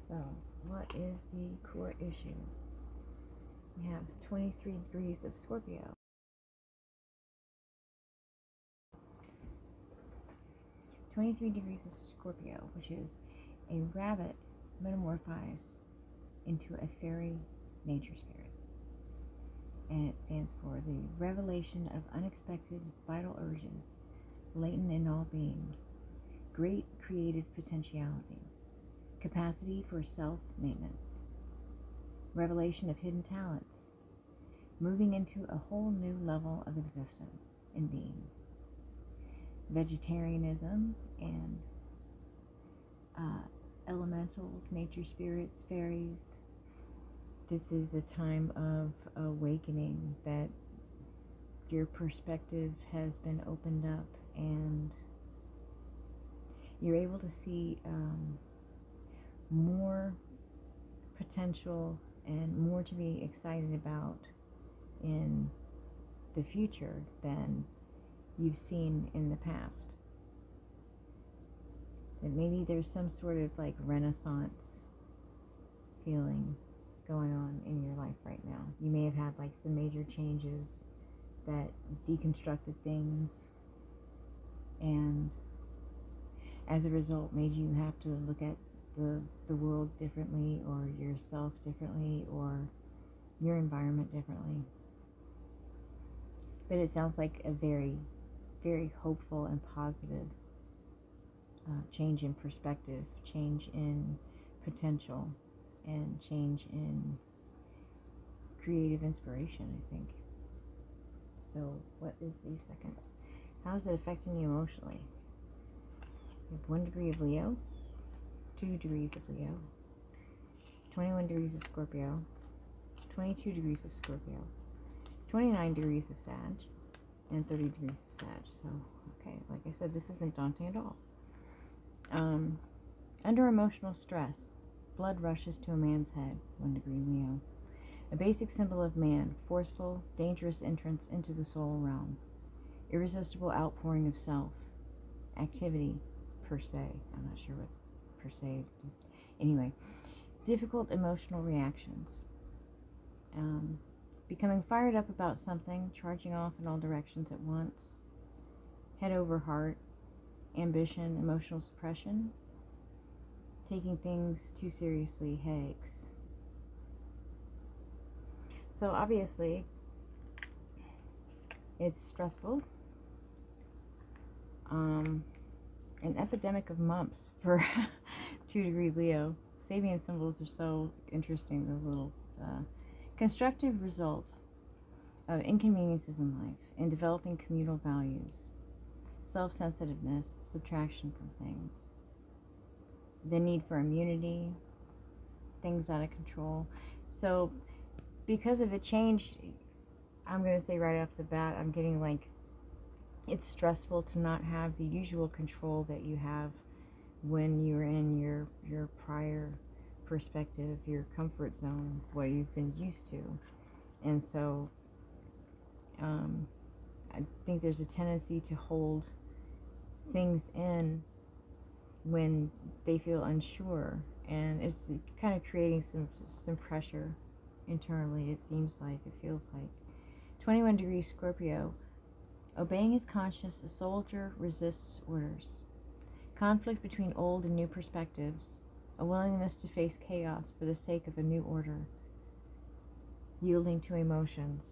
So, what is the core issue? We have 23 degrees of Scorpio. 23 degrees of Scorpio, which is a rabbit metamorphized into a fairy nature spirit. And it stands for the revelation of unexpected vital urges latent in all beings, great creative potentialities, capacity for self-maintenance, revelation of hidden talents, moving into a whole new level of existence and being. Vegetarianism and elementals, nature spirits, fairies. This is a time of awakening, that your perspective has been opened up and you're able to see more potential and more to be excited about in the future than you've seen in the past. That maybe there's some sort of like renaissance feeling going on in your life right now. You may have had like some major changes that deconstructed things, and as a result made you have to look at the world differently, or yourself differently, or your environment differently. But it sounds like a very, very hopeful and positive change in perspective, change in potential, and change in creative inspiration, I think. So what is the second? How is it affecting you emotionally? You have 1 degree of Leo, 2 degrees of Leo, 21 degrees of Scorpio, 22 degrees of Scorpio, 29 degrees of Sag, and 30 degrees of Sag. So, okay, like I said, this isn't daunting at all. Under emotional stress, blood rushes to a man's head, 1 degree Leo. A basic symbol of man, forceful, dangerous entrance into the soul realm. Irresistible outpouring of self. Activity, per se. I'm not sure what per se. Anyway, difficult emotional reactions. Becoming fired up about something, charging off in all directions at once. Head over heart. Ambition, emotional suppression. Taking things too seriously, headaches. So obviously, it's stressful. An epidemic of mumps for 2 degree Leo. Sabian symbols are so interesting. Those little constructive result of inconveniences in life in developing communal values, self-sensitiveness, subtraction from things, the need for immunity, things out of control. So because of the change, I'm going to say right off the bat, I'm getting like, it's stressful to not have the usual control that you have when you're in your prior perspective, your comfort zone, what you've been used to. And so I think there's a tendency to hold things in when they feel unsure, and it's kind of creating some pressure internally. It seems like, it feels like. 21 degrees Scorpio. Obeying his conscience, a soldier resists orders. Conflict between old and new perspectives. A willingness to face chaos for the sake of a new order. Yielding to emotions.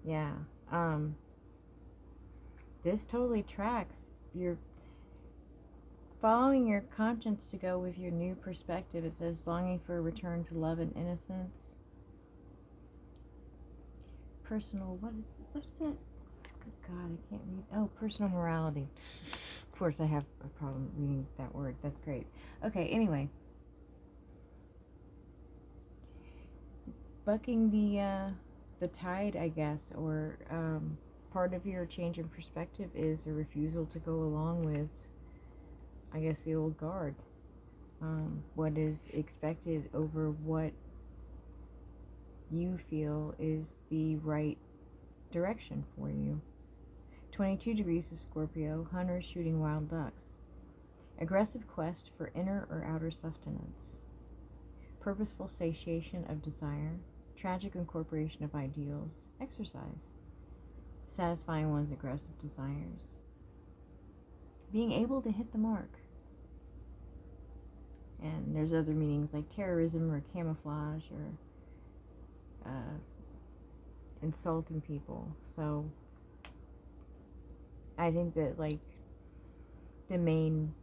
Yeah. This totally tracks. You're following your conscience to go with your new perspective. It says longing for a return to love and innocence. Personal, what is that? Good God, I can't read. Oh, personal morality. Of course, I have a problem reading that word. That's great. Okay, anyway. Bucking the tide, I guess, or part of your change in perspective is a refusal to go along with, I guess, the old guard. What is expected over what you feel is the right direction for you. 22 degrees of Scorpio, hunters shooting wild ducks. aggressive quest for inner or outer sustenance, purposeful satiation of desire, tragic incorporation of ideals, exercise, satisfying one's aggressive desires, being able to hit the mark. And there's other meanings like terrorism or camouflage or insulting people. So I think that, like, the main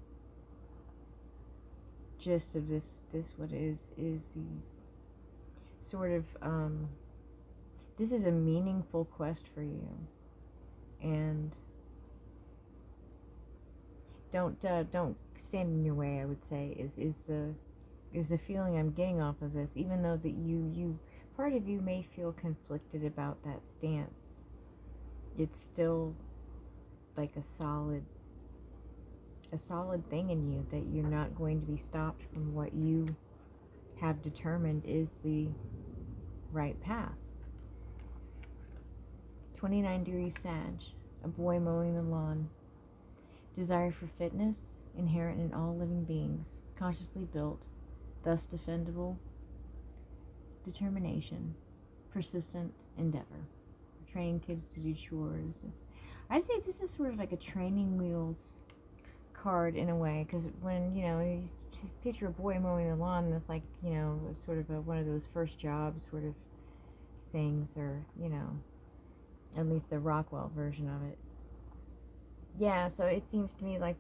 gist of this what is the sort of this is a meaningful quest for you, and don't stand in your way, I would say, is the feeling I'm getting off of this. Even though that you part of you may feel conflicted about that stance, it's still like a solid thing in you, that you're not going to be stopped from what you have determined is the right path. 29 degrees Sag, a boy mowing the lawn. Desire for fitness, inherent in all living beings, consciously built, thus defendable. Determination, persistent endeavor. Training kids to do chores. I'd say this is sort of like a training wheels card in a way, because when, you picture a boy mowing the lawn, and it's like, sort of one of those first jobs sort of things, or, at least the Rockwell version of it. Yeah, so it seems to me like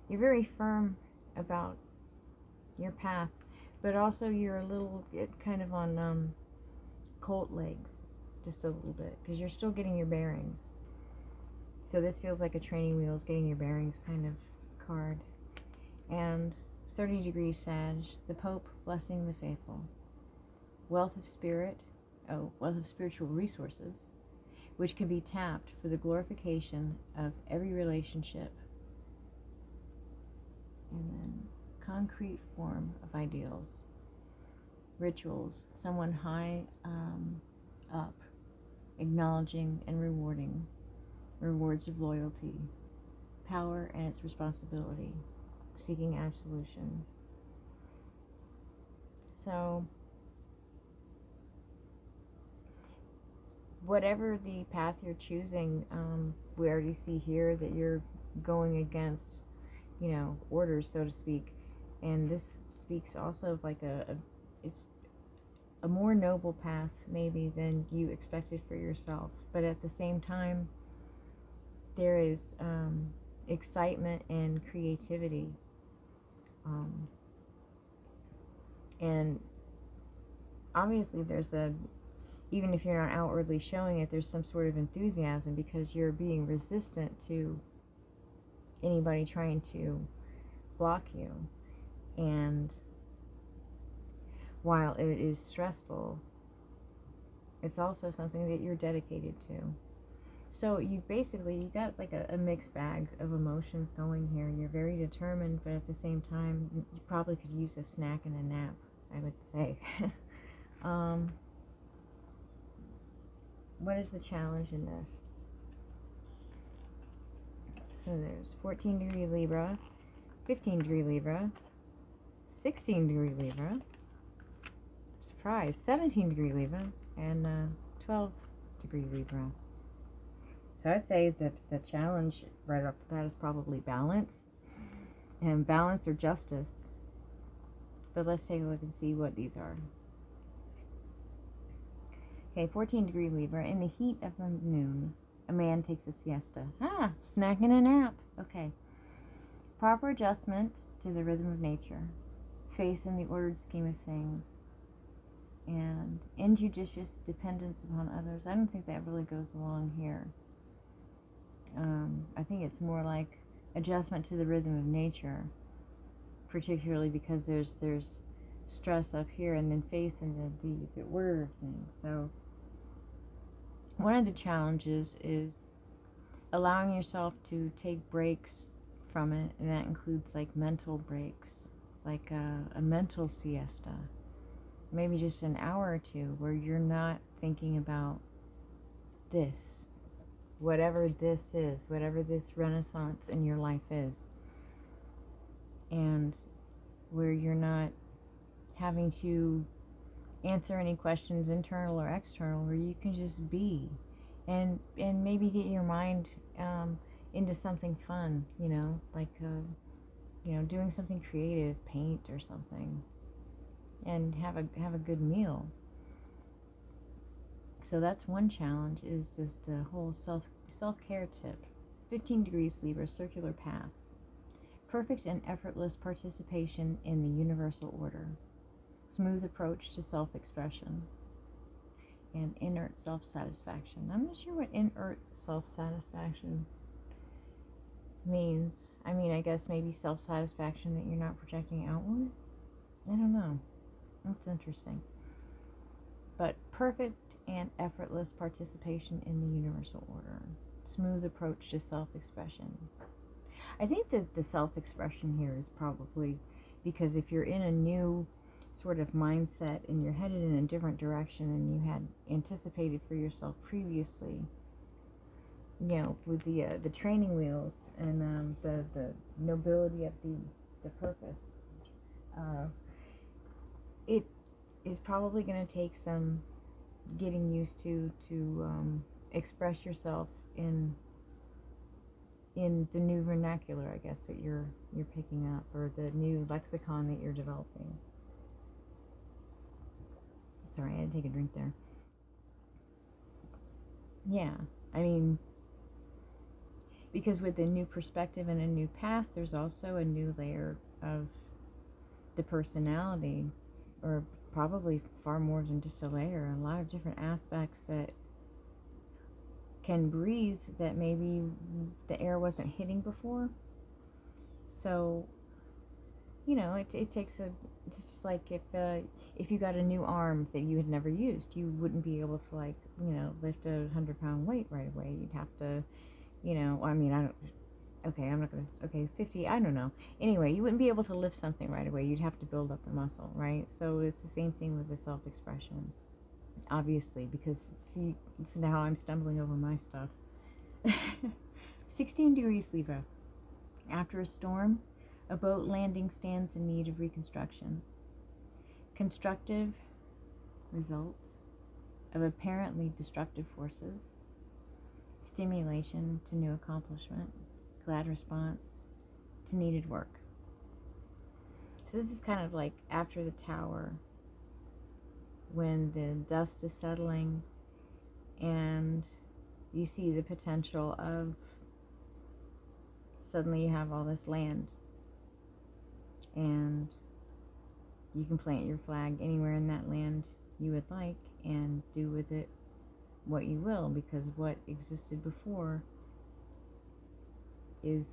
you're very firm about your path, but also you're a little kind of on colt legs, just a little bit, because you're still getting your bearings. So this feels like a training wheels, getting your bearings kind of card. And 30 degrees Sag, the Pope blessing the faithful. Wealth of spiritual resources, which can be tapped for the glorification of every relationship. And then concrete form of ideals. Rituals, someone high up, acknowledging and rewarding. Rewards of loyalty, power and its responsibility, seeking absolution. So, whatever the path you're choosing, we already see here that you're going against, orders, so to speak. And this speaks also of like it's a more noble path maybe than you expected for yourself. But at the same time, there is excitement and creativity, and obviously even if you're not outwardly showing it, there's some sort of enthusiasm, because you're being resistant to anybody trying to block you. And while it is stressful, it's also something that you're dedicated to. So you got like a mixed bag of emotions going here. You're very determined, but at the same time, you probably could use a snack and a nap, I would say. What is the challenge in this? So there's 14 degree Libra, 15 degree Libra, 16 degree Libra, surprise, 17 degree Libra, and 12 degree Libra. So I'd say that the challenge right off the bat is probably balance, and balance or justice. But let's take a look and see what these are. Okay, 14 degree Libra. In the heat of the noon, a man takes a siesta. Snacking a nap. Okay. Proper adjustment to the rhythm of nature. Faith in the ordered scheme of things. And injudicious dependence upon others. I don't think that really goes along here. I think it's more like adjustment to the rhythm of nature, particularly because there's stress up here, and then faith in the order of things. So one of the challenges is allowing yourself to take breaks from it, and that includes like mental breaks, like a mental siesta, maybe just an hour or two where you're not thinking about this. whatever this is, whatever this renaissance in your life is. And where you're not having to answer any questions, internal or external, where you can just be and maybe get your mind into something fun, like doing something creative, paint or something, and have a good meal. So that's one challenge, is just the whole self-care tip. 15 degrees Libra, circular path. Perfect and effortless participation in the universal order. Smooth approach to self-expression. And inert self-satisfaction. I'm not sure what inert self-satisfaction means. I mean, I guess maybe self-satisfaction that you're not projecting outward? I don't know. That's interesting. But perfect and effortless participation in the universal order. Smooth approach to self-expression. I think that the self-expression here is probably because if you're in a new sort of mindset and you're headed in a different direction than you had anticipated for yourself previously, with the training wheels and the nobility of the purpose, it is probably going to take some getting used to express yourself in the new vernacular, I guess, that you're picking up, or the new lexicon that you're developing. Sorry, I had to take a drink there. Yeah, I mean, because with a new perspective and a new path, there's also a new layer of the personality, or probably far more than just a layer, a lot of different aspects that can breathe that maybe the air wasn't hitting before. So, it takes it's just like if you got a new arm that you had never used, you wouldn't be able to lift a 100-pound weight right away. You'd have to, I'm not going to, 50, I don't know. Anyway, you wouldn't be able to lift something right away. You'd have to build up the muscle, right? So it's the same thing with the self-expression, obviously, because, see, now I'm stumbling over my stuff. 16 degrees Libra. After a storm, a boat landing stands in need of reconstruction. Constructive results of apparently destructive forces. Stimulation to new accomplishment. Glad response to needed work. So this is kind of like after the tower, when the dust is settling and you see the potential of suddenly you have all this land and you can plant your flag anywhere in that land you would like and do with it what you will, because what existed before is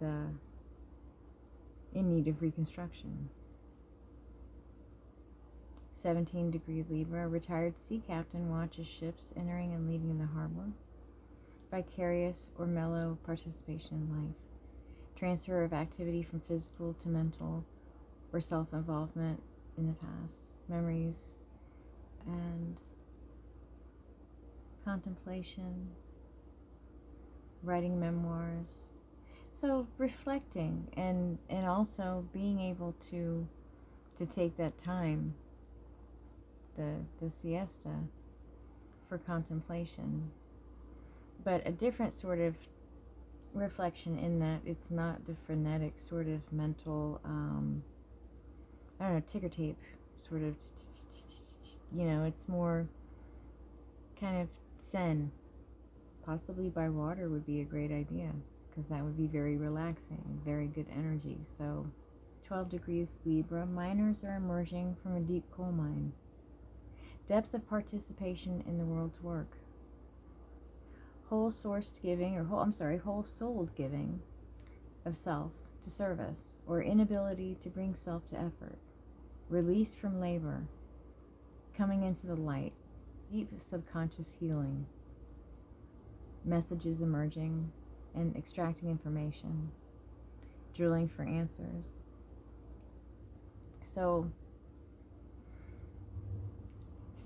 in need of reconstruction. 17 degree Libra, retired sea captain watches ships entering and leaving the harbor. Vicarious or mellow participation in life. Transfer of activity from physical to mental or self-involvement in the past. Memories and contemplation. Writing memoirs. So reflecting and also being able to take that time, the siesta, for contemplation. But a different sort of reflection in that it's not the frenetic sort of mental, ticker tape sort of, it's more kind of zen. Possibly by water would be a great idea, because that would be very relaxing, very good energy. So 12 degrees Libra, miners are emerging from a deep coal mine. Depth of participation in the world's work. Whole-souled giving of self to service, or inability to bring self to effort. Release from labor. Coming into the light. Deep subconscious healing. Messages emerging and extracting information. Drilling for answers. So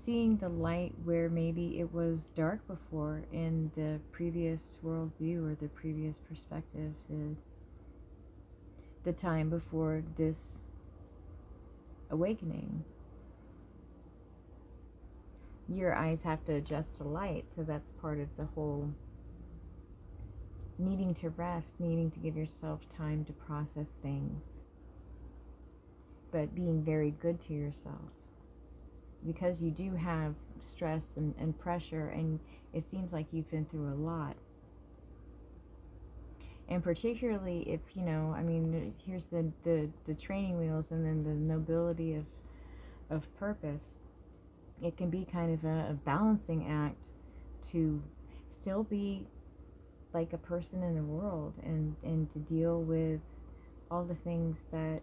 seeing the light where maybe it was dark before in the previous worldview or the previous perspective, the time before this awakening. Your eyes have to adjust to light, so that's part of the whole needing to rest, needing to give yourself time to process things, but being very good to yourself. Because you do have stress and pressure, and it seems like you've been through a lot. And particularly if, you know, I mean, here's the training wheels and then the nobility of purpose. It can be kind of a balancing act to still be like a person in the world and to deal with all the things that,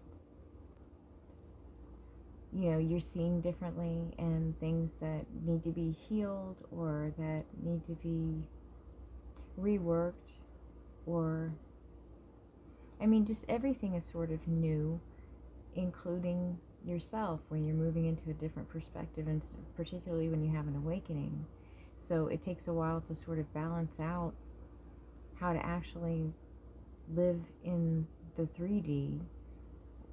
you know, you're seeing differently, and things that need to be healed or that need to be reworked, or, I mean, just everything is sort of new, including yourself when you're moving into a different perspective, and particularly when you have an awakening. So it takes a while to sort of balance out how to actually live in the 3D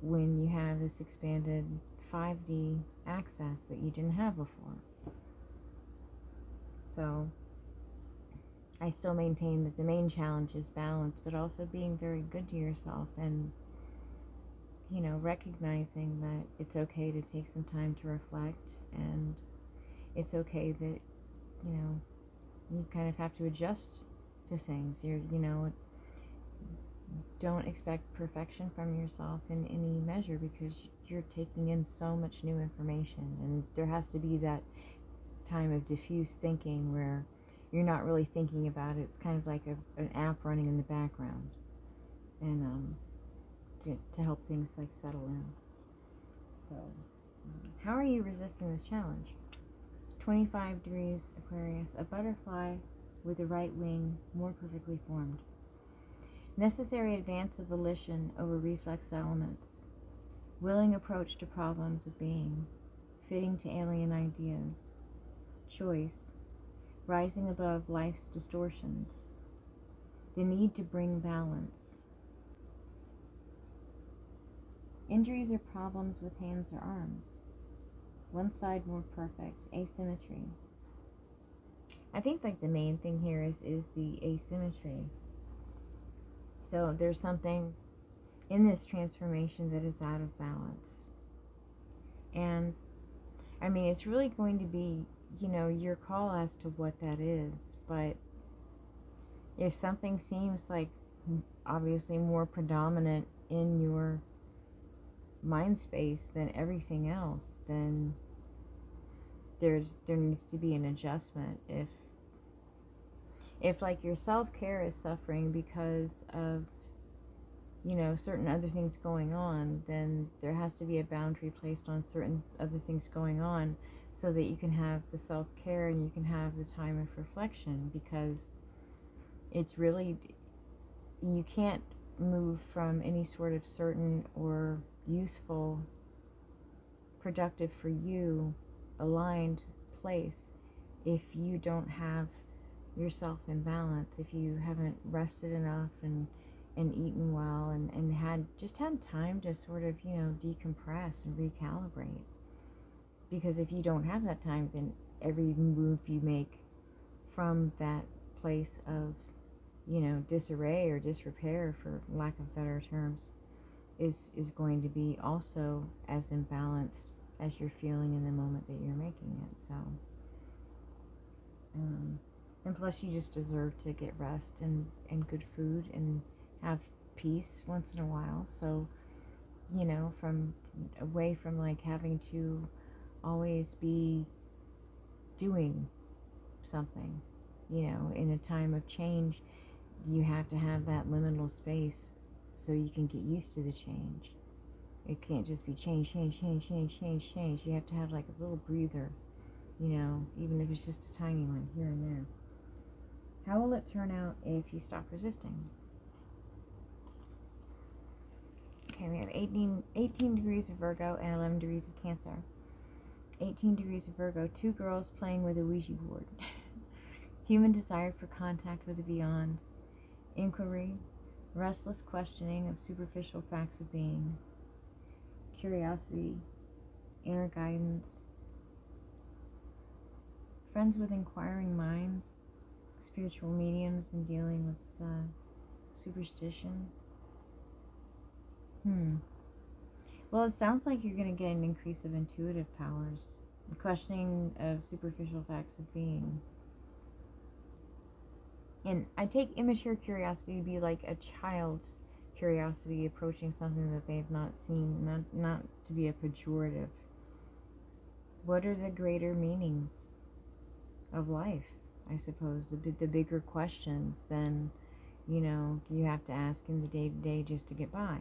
when you have this expanded 5D access that you didn't have before. So I still maintain that the main challenge is balance, but also being very good to yourself, and, you know, recognizing that it's okay to take some time to reflect, and it's okay that, you know, you kind of have to adjust to things. You know, don't expect perfection from yourself in any measure, because you're taking in so much new information, and there has to be that time of diffuse thinking where you're not really thinking about it. It's kind of like an app running in the background, and to help things like settle in. So how are you resisting this challenge? 25 degrees Aquarius, a butterfly with the right wing more perfectly formed. Necessary advance of volition over reflex elements. Willing approach to problems of being. Fitting to alien ideas. Choice. Rising above life's distortions. The need to bring balance. Injuries or problems with hands or arms. One side more perfect. Asymmetry. I think like the main thing here is the asymmetry. So there's something in this transformation that is out of balance. And I mean, it's really going to be, you know, your call as to what that is. But if something seems like obviously more predominant in your mind space than everything else, then there needs to be an adjustment. If like your self-care is suffering because of, you know, certain other things going on, then there has to be a boundary placed on certain other things going on, so that you can have the self-care and you can have the time of reflection. Because it's really, you can't move from any sort of certain or useful, productive for you, aligned place if you don't have yourself in balance, if you haven't rested enough and eaten well and had time to sort of, you know, decompress and recalibrate. Because if you don't have that time, then every move you make from that place of, you know, disarray or disrepair, for lack of better terms, is going to be also as imbalanced as you're feeling in the moment that you're making it. So and plus you just deserve to get rest and good food and have peace once in a while. So, you know, from away from like having to always be doing something, you know, in a time of change, you have to have that liminal space so you can get used to the change. It can't just be change. You have to have like a little breather, you know, even if it's just a tiny one here and there. How will it turn out if you stop resisting? Okay, we have 18 degrees of Virgo and 11 degrees of Cancer. 18 degrees of Virgo, 2 girls playing with a Ouija board. Human desire for contact with the beyond. Inquiry, restless questioning of superficial facts of being. Curiosity, inner guidance. Friends with inquiring minds, spiritual mediums, and dealing with superstition. Well, it sounds like you're going to get an increase of intuitive powers, questioning of superficial facts of being. And I take immature curiosity to be like a child's curiosity approaching something that they've not seen, not to be a pejorative. What are the greater meanings of life, I suppose? The bigger questions than, you have to ask in the day-to-day just to get by.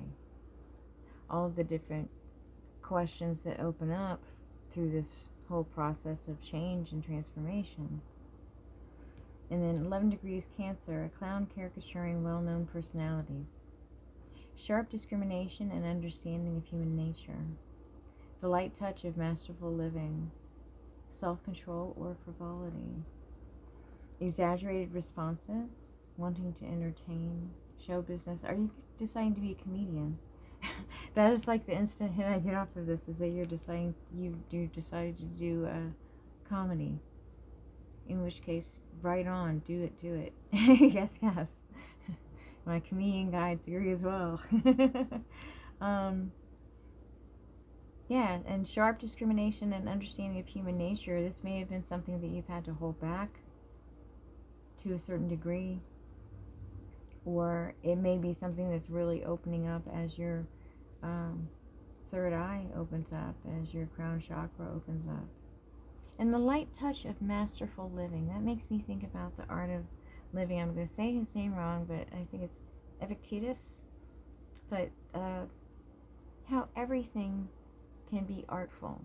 All of the different questions that open up through this whole process of change and transformation. And then 11 degrees Cancer, a clown caricaturing well-known personalities. Sharp discrimination and understanding of human nature. The light touch of masterful living. Self-control or frivolity. Exaggerated responses, wanting to entertain. Show business. Are you deciding to be a comedian? That is like the instant hit I get off of this, is that you've decided to do a comedy. In which case, right on, do it. Yes. My comedian guides agree as well. Yeah, and sharp discrimination and understanding of human nature. This may have been something that you've had to hold back to a certain degree. Or it may be something that's really opening up as your third eye opens up, as your crown chakra opens up. And the light touch of masterful living. That makes me think about the art of living. I'm going to say his name wrong, but I think it's Epictetus. But how everything can be artful.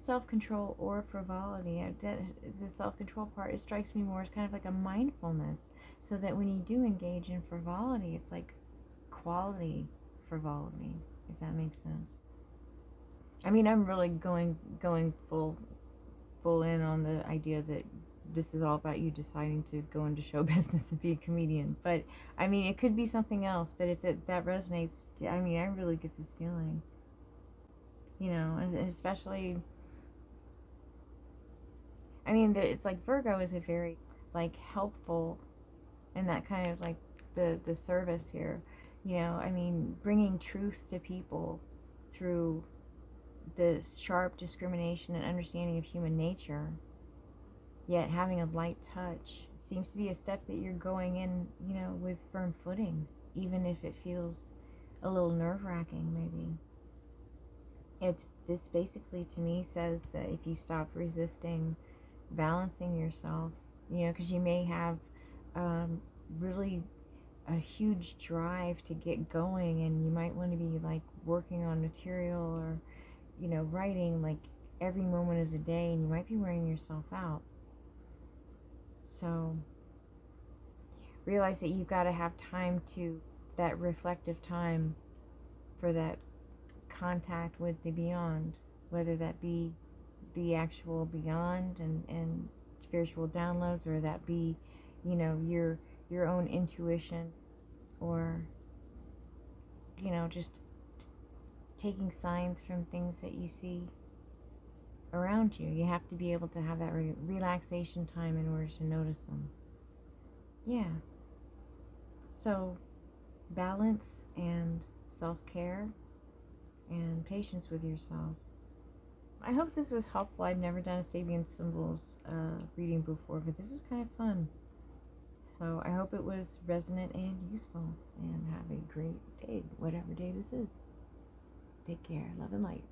Self-control or frivolity. The self-control part, it strikes me more as kind of like a mindfulness, so that when you do engage in frivolity, it's like quality frivolity, if that makes sense. I mean, I'm really going full in on the idea that this is all about you deciding to go into show business and be a comedian. But I mean, it could be something else. But if that resonates, I mean, I really get this feeling. And especially, I mean, it's like Virgo is a very like helpful, and that kind of like the service here. I mean, bringing truth to people through the sharp discrimination and understanding of human nature, yet having a light touch seems to be a step that you're going in, with firm footing, even if it feels a little nerve-wracking, maybe. This basically, to me, says that if you stop resisting balancing yourself, because you may have really a huge drive to get going, and you might want to be like working on material or writing like every moment of the day, and you might be wearing yourself out. So realize that you've got to have time that reflective time for that contact with the beyond, whether that be the actual beyond and spiritual downloads, or that be your own intuition, or just taking signs from things that you see around you. You have to be able to have that relaxation time in order to notice them. Yeah. So balance and self-care and patience with yourself. I hope this was helpful. I've never done a Sabian Symbols reading before, but this is kind of fun. So I hope it was resonant and useful, and have a great day, whatever day this is. Take care. Love and light.